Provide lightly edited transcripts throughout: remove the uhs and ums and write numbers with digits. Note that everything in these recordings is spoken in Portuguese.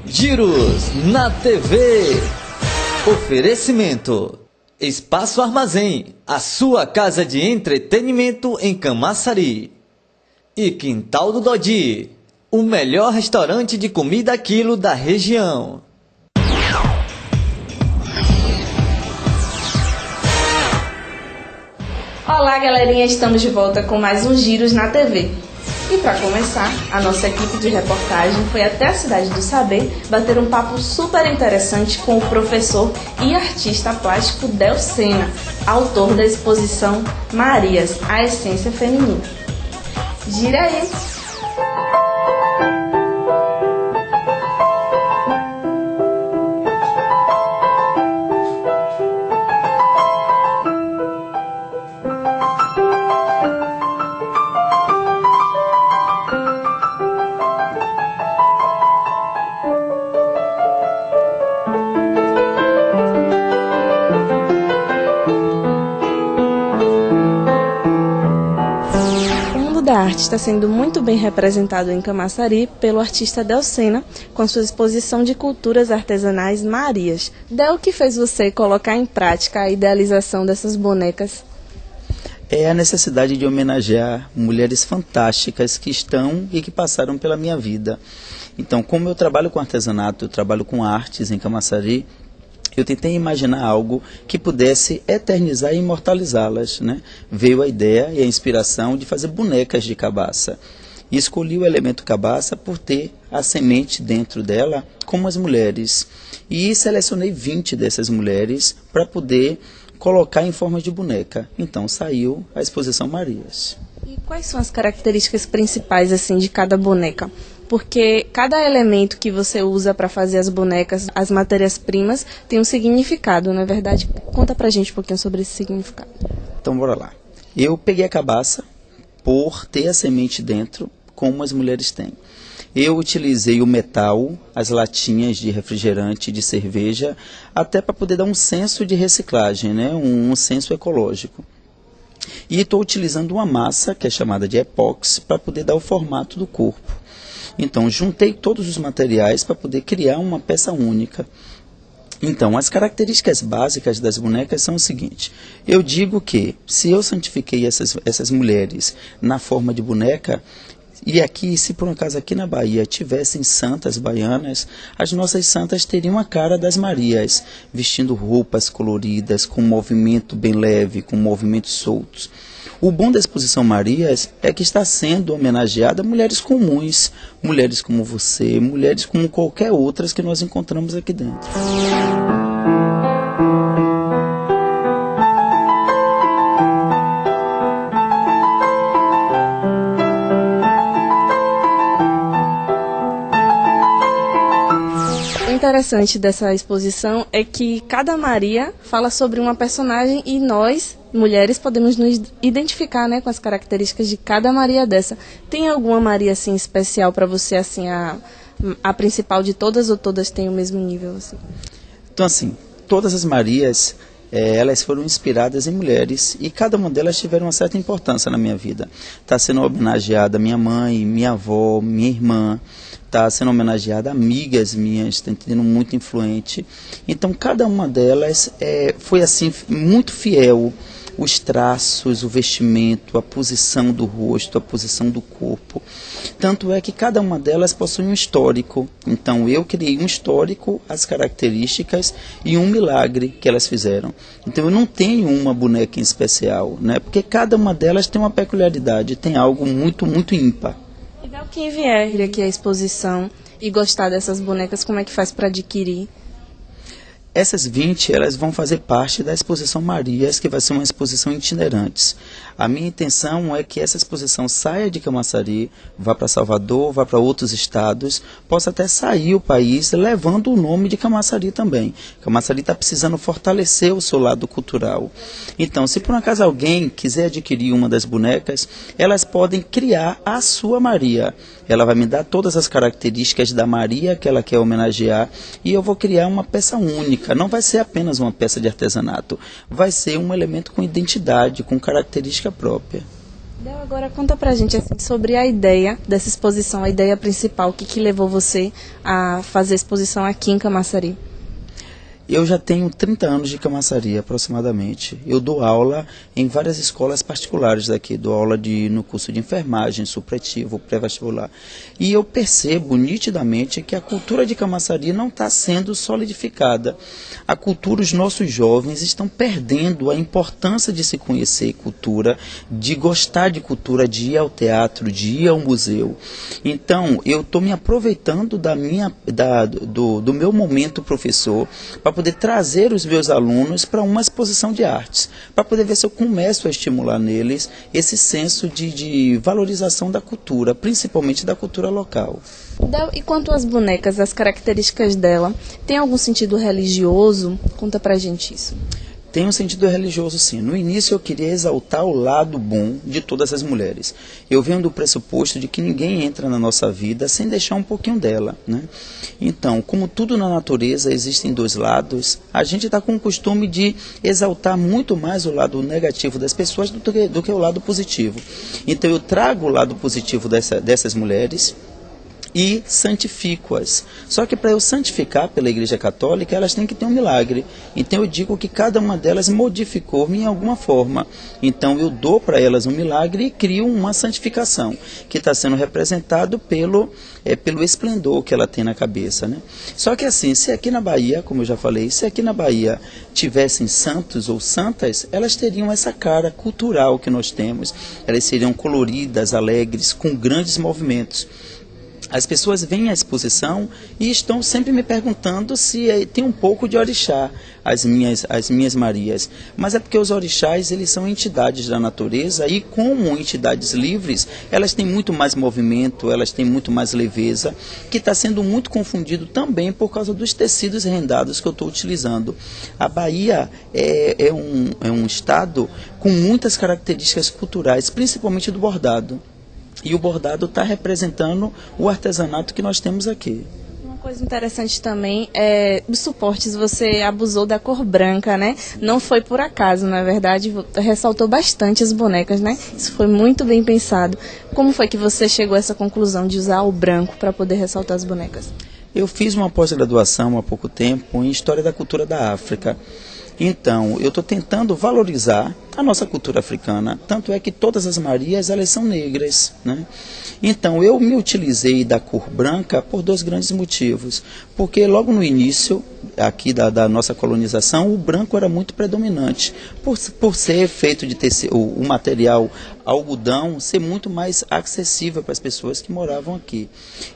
Giros na TV. Oferecimento: Espaço Armazém, a sua casa de entretenimento em Camaçari. E Quintal do Dodi, o melhor restaurante de comida a quilo da região. Olá, galerinha, estamos de volta com mais um Giros na TV. E para começar, a nossa equipe de reportagem foi até a Cidade do Saber bater um papo super interessante com o professor e artista plástico Del Sena, autor da exposição Marias, a Essência Feminina. Gira aí! A arte está sendo muito bem representado em Camaçari pelo artista Del Sena, com sua exposição de culturas artesanais Marias. Del, o que fez você colocar em prática a idealização dessas bonecas? É a necessidade de homenagear mulheres fantásticas que estão e que passaram pela minha vida. Então, como eu trabalho com artesanato, eu trabalho com artes em Camaçari, eu tentei imaginar algo que pudesse eternizar e imortalizá-las, né? Veio a ideia e a inspiração de fazer bonecas de cabaça. E escolhi o elemento cabaça por ter a semente dentro dela, como as mulheres. E selecionei 20 dessas mulheres para poder colocar em forma de boneca. Então saiu a exposição Marias. E quais são as características principais assim de cada boneca? Porque cada elemento que você usa para fazer as bonecas, as matérias-primas, tem um significado, não é verdade? Conta pra gente um pouquinho sobre esse significado. Então, bora lá. Eu peguei a cabaça por ter a semente dentro, como as mulheres têm. Eu utilizei o metal, as latinhas de refrigerante, de cerveja, até para poder dar um senso de reciclagem, né? Um senso ecológico. E estou utilizando uma massa, que é chamada de epóxi, para poder dar o formato do corpo. Então, juntei todos os materiais para poder criar uma peça única. Então, as características básicas das bonecas são o seguinte. Eu digo que, se eu santifiquei essas mulheres na forma de boneca, e aqui, se por um acaso aqui na Bahia tivessem santas baianas, as nossas santas teriam a cara das Marias, vestindo roupas coloridas, com um movimento bem leve, com movimentos soltos. O bom da exposição Marias é que está sendo homenageada mulheres comuns, mulheres como você, mulheres como qualquer outras que nós encontramos aqui dentro. O interessante dessa exposição é que cada Maria fala sobre uma personagem e nós, mulheres, podemos nos identificar, né, com as características de cada Maria dessa. Tem alguma Maria assim especial para você, assim, a principal de todas ou todas têm o mesmo nível? Assim? Então, assim, todas as Marias, elas foram inspiradas em mulheres e cada uma delas tiveram uma certa importância na minha vida. Está sendo homenageada minha mãe, minha avó, minha irmã, está sendo homenageada amigas minhas, está entendendo, muito influente. Então, cada uma delas foi assim muito fiel. Os traços, o vestimento, a posição do rosto, a posição do corpo. Tanto é que cada uma delas possui um histórico. Então eu criei um histórico, as características e um milagre que elas fizeram. Então eu não tenho uma boneca em especial, né? Porque cada uma delas tem uma peculiaridade, tem algo muito, muito ímpar. Legal. Quem vier aqui à exposição e gostar dessas bonecas, como é que faz para adquirir? Essas 20, elas vão fazer parte da exposição Marias, que vai ser uma exposição itinerante. A minha intenção é que essa exposição saia de Camaçari, vá para Salvador, vá para outros estados, possa até sair o país levando o nome de Camaçari também. Camaçari está precisando fortalecer o seu lado cultural. Então, se por um acaso alguém quiser adquirir uma das bonecas, elas podem criar a sua Maria. Ela vai me dar todas as características da Maria que ela quer homenagear e eu vou criar uma peça única. Não vai ser apenas uma peça de artesanato, vai ser um elemento com identidade, com característica própria. Del, agora conta pra gente assim, sobre a ideia dessa exposição, a ideia principal, o que levou você a fazer a exposição aqui em Camaçari? Eu já tenho 30 anos de Camaçari, aproximadamente. Eu dou aula em várias escolas particulares daqui. Dou aula no curso de enfermagem, supletivo, pré-vestibular. E eu percebo nitidamente que a cultura de Camaçari não está sendo solidificada. A cultura, os nossos jovens estão perdendo a importância de se conhecer cultura, de gostar de cultura, de ir ao teatro, de ir ao museu. Então, eu estou me aproveitando do meu momento professor para poder trazer os meus alunos para uma exposição de artes, para poder ver se eu começo a estimular neles esse senso de valorização da cultura, principalmente da cultura local. Del, e quanto às bonecas, as características dela, tem algum sentido religioso? Conta pra gente isso. Tem um sentido religioso, sim. No início eu queria exaltar o lado bom de todas as mulheres. Eu venho do pressuposto de que ninguém entra na nossa vida sem deixar um pouquinho dela, né? Então, como tudo na natureza existem dois lados, a gente está com o costume de exaltar muito mais o lado negativo das pessoas do que o lado positivo. Então eu trago o lado positivo dessas mulheres e santifico-as. Só que para eu santificar pela Igreja Católica, elas têm que ter um milagre. Então eu digo que cada uma delas modificou-me em alguma forma. Então eu dou para elas um milagre e crio uma santificação, que está sendo representado pelo esplendor que ela tem na cabeça, né? Só que assim, se aqui na Bahia, como eu já falei, se aqui na Bahia tivessem santos ou santas, elas teriam essa cara cultural que nós temos. Elas seriam coloridas, alegres, com grandes movimentos. As pessoas vêm à exposição e estão sempre me perguntando se tem um pouco de orixá, as minhas Marias. Mas é porque os orixás, eles são entidades da natureza e como entidades livres, elas têm muito mais movimento, elas têm muito mais leveza, que está sendo muito confundido também por causa dos tecidos rendados que eu estou utilizando. A Bahia é um estado com muitas características culturais, principalmente do bordado. E o bordado está representando o artesanato que nós temos aqui. Uma coisa interessante também é os suportes, você abusou da cor branca, né? Não foi por acaso, na verdade, ressaltou bastante as bonecas, né? Isso foi muito bem pensado. Como foi que você chegou a essa conclusão de usar o branco para poder ressaltar as bonecas? Eu fiz uma pós-graduação há pouco tempo em História da Cultura da África. Então, eu estou tentando valorizar a nossa cultura africana, tanto é que todas as Marias, elas são negras, né? Então, eu me utilizei da cor branca por dois grandes motivos, porque logo no início, aqui da nossa colonização, o branco era muito predominante, por ser feito de tecido, o material algodão ser muito mais acessível para as pessoas que moravam aqui.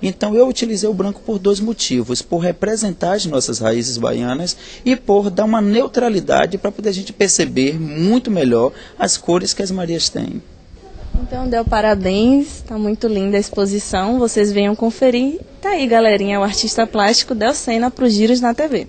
Então, eu utilizei o branco por dois motivos, por representar as nossas raízes baianas e por dar uma neutralidade para poder a gente perceber muito melhor as cores que as Marias têm. Então, Del, parabéns, está muito linda a exposição, vocês venham conferir. Tá aí, galerinha, o artista plástico Del Sena para os Giros na TV.